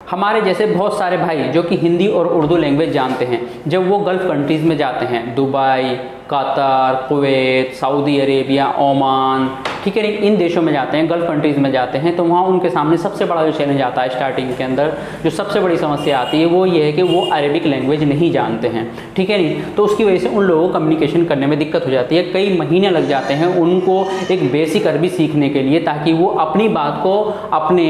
हमारे जैसे बहुत सारे भाई जो कि हिंदी और उर्दू लैंग्वेज जानते हैं, जब वो गल्फ़ कंट्रीज़ में जाते हैं, Dubai, Qatar, Kuwait, Saudi Arabia, Oman, ठीक है, इन देशों में जाते हैं, गल्फ़ कंट्रीज़ में जाते हैं, तो वहाँ उनके सामने सबसे बड़ा जो चैलेंज आता है स्टार्टिंग के अंदर, जो सबसे बड़ी समस्या आती है वो ये है कि वो अरेबिक लैंग्वेज नहीं जानते हैं, ठीक है नहीं। तो उसकी वजह से उन लोगों को कम्युनिकेशन करने में दिक्कत हो जाती है, कई महीने लग जाते हैं उनको एक बेसिक अरबी सीखने के लिए, ताकि वो अपनी बात को अपने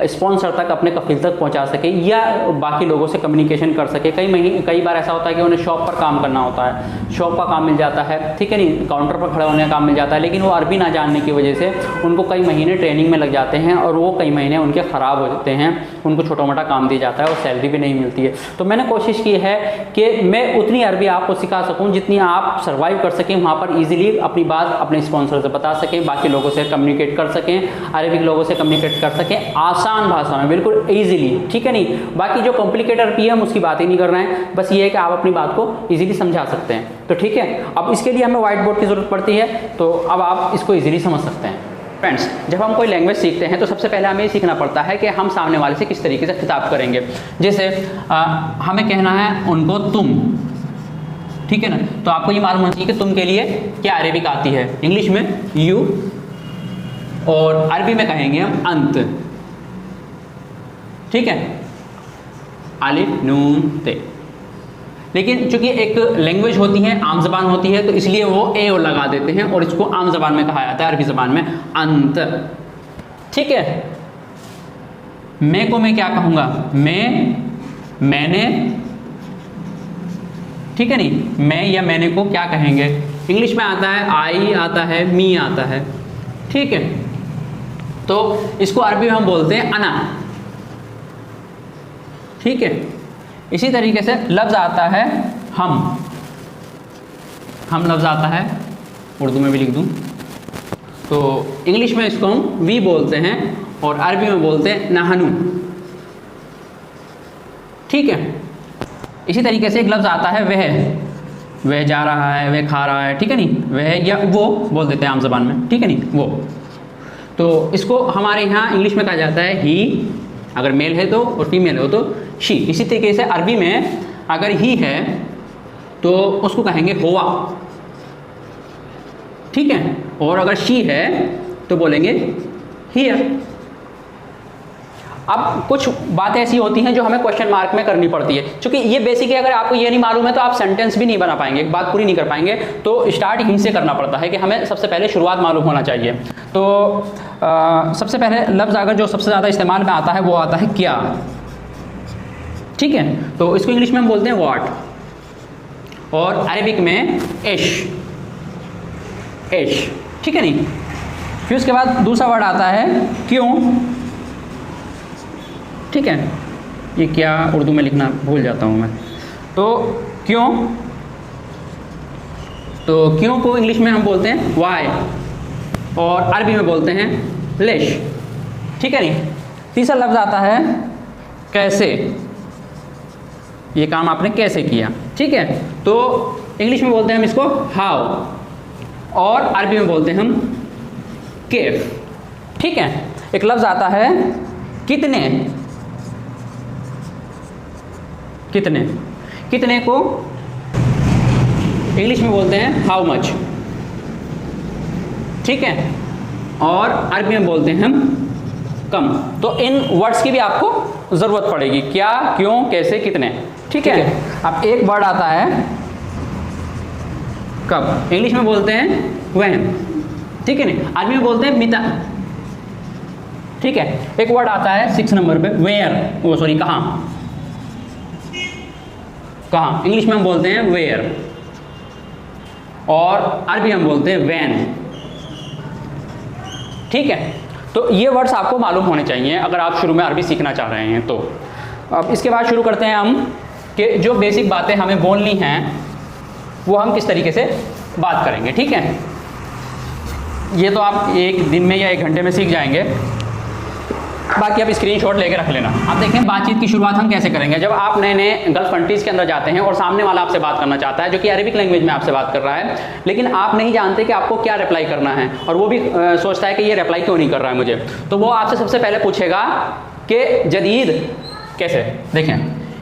स्पॉन्सर तक, अपने कफिल तक पहुंचा सके या बाकी लोगों से कम्युनिकेशन कर सके। कई बार ऐसा होता है कि उन्हें शॉप पर काम करना होता है, शॉप का काम मिल जाता है, ठीक है नहीं, काउंटर पर खड़े होने का काम मिल जाता है, लेकिन वो अरबी ना जानने की वजह से उनको कई महीने ट्रेनिंग में लग जाते हैं और वो कई महीने उनके ख़राब होते हैं, उनको छोटा मोटा काम दिया जाता है और सैलरी भी नहीं मिलती है। तो मैंने कोशिश की है कि मैं उतनी अरबी आपको सिखा सकूँ जितनी आप सर्वाइव कर सकें, वहाँ पर ईजिली अपनी बात अपने स्पॉन्सर से बता सकें, बाकी लोगों से कम्युनिकेट कर सकें, अरेबिक लोगों से कम्युनिकेट कर सकें आसान भाषा में, बिल्कुल ईजिली, ठीक है नहीं। बाकी जो कॉम्प्लिकेटेड अरबी है हम उसकी बात ही नहीं कर रहे हैं, बस ये है कि आप अपनी बात को ईजिली समझा सकते हैं, तो ठीक है। अब इसके लिए हमें व्हाइट बोर्ड की ज़रूरत पड़ती है, तो अब आप इसको ईजिली समझ सकते हैं। फ्रेंड्स, जब हम कोई लैंग्वेज सीखते हैं तो सबसे पहले हमें ये सीखना पड़ता है कि हम सामने वाले से किस तरीके से खिताब करेंगे। जैसे हमें कहना है उनको तुम, ठीक है ना, तो आपको ये मालूम होना चाहिए कि तुम के लिए क्या अरेबिक आती है। इंग्लिश में यू और अरबी में कहेंगे हम अंत, ठीक है, अलिफ नून ते। लेकिन चूंकि एक लैंग्वेज होती है, आम जबान होती है, तो इसलिए वो ए और लगा देते हैं और इसको आम जबान में कहा जाता है, अरबी जबान में अंत, ठीक है। मैं को मैं क्या कहूँगा, मैंने, ठीक है नहीं, मैं या मैंने को क्या कहेंगे। इंग्लिश में आता है आई, आता है मी, आता है, ठीक है। तो इसको अरबी में हम बोलते हैं अना, ठीक है। इसी तरीके से लफ्ज़ आता है हम लफ्ज़ आता है, उर्दू में भी लिख दूं तो इंग्लिश में इसको हम वी बोलते हैं और अरबी में बोलते हैं नहनु, ठीक है। इसी तरीके से एक लफ्ज़ आता है वह जा रहा है, वह खा रहा है, ठीक है नहीं, वह या वो बोल देते हैं आम जबान में, ठीक है नहीं, वो। तो इसको हमारे यहाँ इंग्लिश में कहा जाता है ही, अगर मेल है तो, और फीमेल हो तो शी। इसी तरीके से अरबी में अगर ही है तो उसको कहेंगे हुआ, ठीक है, और अगर शी है तो बोलेंगे हियर। अब कुछ बातें ऐसी होती हैं जो हमें क्वेश्चन मार्क में करनी पड़ती है, क्योंकि ये बेसिक है, अगर आपको ये नहीं मालूम है तो आप सेंटेंस भी नहीं बना पाएंगे, एक बात पूरी नहीं कर पाएंगे। तो स्टार्ट यहीं से करना पड़ता है कि हमें सबसे पहले शुरुआत मालूम होना चाहिए। तो सबसे पहले लफ्ज़ अगर जो सबसे ज़्यादा इस्तेमाल में आता है वो आता है क्या, ठीक है, तो इसको इंग्लिश में हम बोलते हैं व्हाट, और अरेबिक में एश, ठीक है नहीं। फिर उसके बाद दूसरा वर्ड आता है क्यों, ठीक है, ये क्या उर्दू में लिखना भूल जाता हूँ मैं, तो क्यों को इंग्लिश में हम बोलते हैं वाई और अरबी में बोलते हैं लेश, ठीक है नहीं। तीसरा लफ्ज़ आता है कैसे, ये काम आपने कैसे किया, ठीक है, तो इंग्लिश में बोलते हैं हम इसको हाउ और अरबी में बोलते हैं हम केफ, ठीक है। एक लफ्ज़ आता है कितने को इंग्लिश में बोलते हैं हाउ मच, ठीक है, और अरबी में बोलते हैं हम कम। तो इन वर्ड्स की भी आपको ज़रूरत पड़ेगी, क्या, क्यों, कैसे, कितने, ठीक है। अब एक वर्ड आता है कब, इंग्लिश में बोलते हैं व्हेन, ठीक है नहीं, अरबी में बोलते हैं मिता, ठीक है। एक वर्ड आता है 6 नंबर पे वेयर, कहाँ, इंग्लिश में हम बोलते हैं वेयर और अरबी हम बोलते हैं वैन, ठीक है। तो ये वर्ड्स आपको मालूम होने चाहिए अगर आप शुरू में अरबी सीखना चाह रहे हैं तो। अब इसके बाद शुरू करते हैं हम कि जो बेसिक बातें हमें बोलनी हैं वो हम किस तरीके से बात करेंगे, ठीक है। ये तो आप एक दिन में या 1 घंटे में सीख जाएंगे, बाकी आप स्क्रीनशॉट लेके रख लेना। आप देखें बातचीत की शुरुआत हम कैसे करेंगे। जब आप नए नए गल्फ कंट्रीज़ के अंदर जाते हैं और सामने वाला आपसे बात करना चाहता है जो कि अरेबिक लैंग्वेज में आपसे बात कर रहा है, लेकिन आप नहीं जानते कि आपको क्या रिप्लाई करना है और वो भी सोचता है कि ये रिप्लाई क्यों नहीं कर रहा है मुझे, तो वो आपसे सबसे पहले पूछेगा कि जदीद कैसे देखें,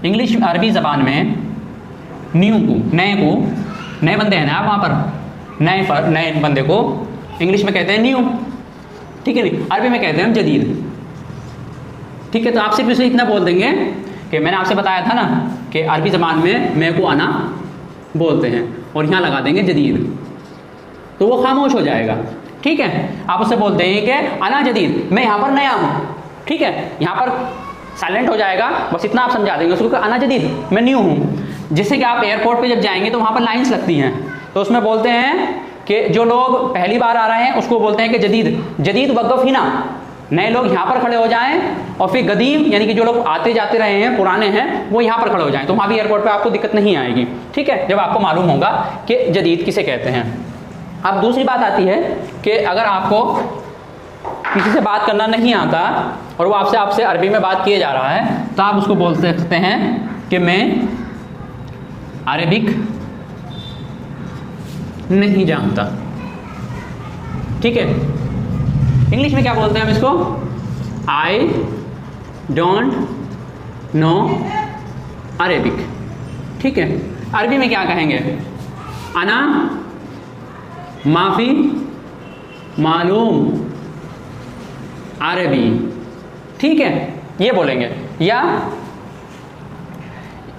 इंग्लिश अरबी ज़बान में न्यू को, नए बंदे हैं ना आप वहाँ पर, नए बंदे को इंग्लिश में कहते हैं न्यू, ठीक है नहीं, अरबी में कहते हैं हम जदीद, ठीक है। तो आप सिर्फ इसे इतना बोल देंगे कि मैंने आपसे बताया था ना कि अरबी ज़बान में मैं को आना बोलते हैं, और यहाँ लगा देंगे जदीद, तो वो खामोश हो जाएगा, ठीक है। आप उससे बोलते हैं कि अना जदीद, मैं यहाँ पर नया हूँ, ठीक है, यहाँ पर साइलेंट हो जाएगा, बस इतना आप समझा देंगे उसको कि अना जदीद, मैं न्यू हूँ। जिससे कि आप एयरपोर्ट पे जब जाएंगे तो वहाँ पर लाइंस लगती हैं, तो उसमें बोलते हैं कि जो लोग पहली बार आ रहे हैं उसको बोलते हैं कि जदीद वक़फ़ ही ना, नए लोग यहाँ पर खड़े हो जाएं, और फिर गदीम यानी कि जो लोग आते जाते रहे हैं, पुराने हैं, वो यहाँ पर खड़े हो जाएं, तो वहाँ भी एयरपोर्ट पे आपको दिक्कत नहीं आएगी, ठीक है, जब आपको मालूम होगा कि जदीद किसे कहते हैं। अब दूसरी बात आती है कि अगर आपको किसी से बात करना नहीं आता और वो आपसे अरबी में बात किए जा रहा है, तो आप उसको बोल सकते हैं कि मैं अरबिक नहीं जानता, ठीक है। इंग्लिश में क्या बोलते हैं हम इसको, आई डोंट नो अरेबिक, ठीक है। अरबी में क्या कहेंगे, अना माफ़ी मालूम अरबी, ठीक है, ये बोलेंगे।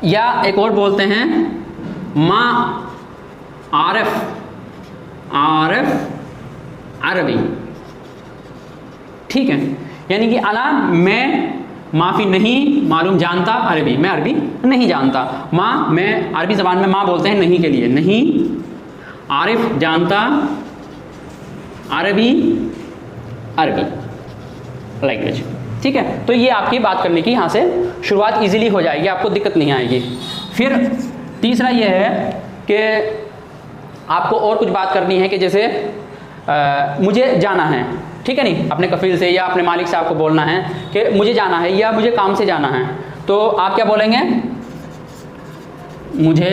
या एक और बोलते हैं मा आरफ अरबी, ठीक है, यानी कि अला मैं माफ़ी नहीं मालूम जानता अरबी, मैं अरबी नहीं जानता। माँ, मैं अरबी ज़बान में माँ बोलते हैं नहीं के लिए, नहीं, आरिफ जानता, अरबी लैंग्वेज, ठीक है। तो ये आपकी बात करने की यहाँ से शुरुआत इजीली हो जाएगी, आपको दिक्कत नहीं आएगी। फिर तीसरा ये है कि आपको और कुछ बात करनी है कि जैसे मुझे जाना है, ठीक है नहीं, अपने कफील से या अपने मालिक से आपको बोलना है कि मुझे जाना है या मुझे काम से जाना है, तो आप क्या बोलेंगे, मुझे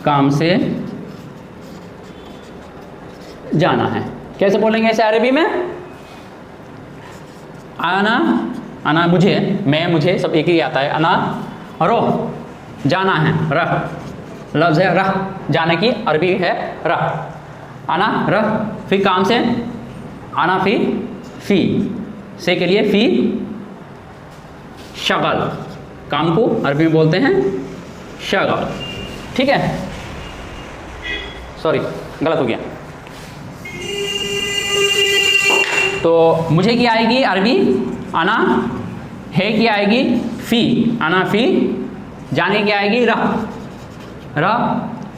काम से जाना है। कैसे बोलेंगे इसे अरबी में, आना मुझे, मैं मुझे सब एक ही आता है, अना रो जाना है, रह लफ्ज़ है, रह जाने की अरबी है रह, आना रह, फिर काम से आना फी से के लिए फी शगल, काम को अरबी में बोलते हैं शगल, ठीक है। सॉरी गलत हो गया, तो मुझे क्या आएगी अरबी आना, है की आएगी फी, आना फी, जाने की आएगी रह,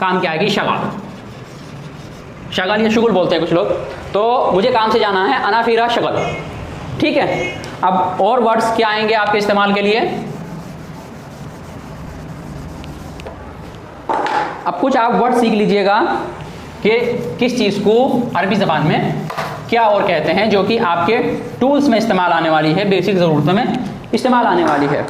काम की आएगी शगल या शुगल बोलते हैं कुछ लोग। तो मुझे काम से जाना है, अना फी रह शगल, ठीक है। अब और वर्ड्स क्या आएंगे आपके इस्तेमाल के लिए, अब कुछ आप वर्ड सीख लीजिएगा कि किस चीज़ को अरबी ज़बान में क्या और कहते हैं, जो कि आपके टूल्स में इस्तेमाल आने वाली है, बेसिक ज़रूरतों में इस्तेमाल आने वाली है।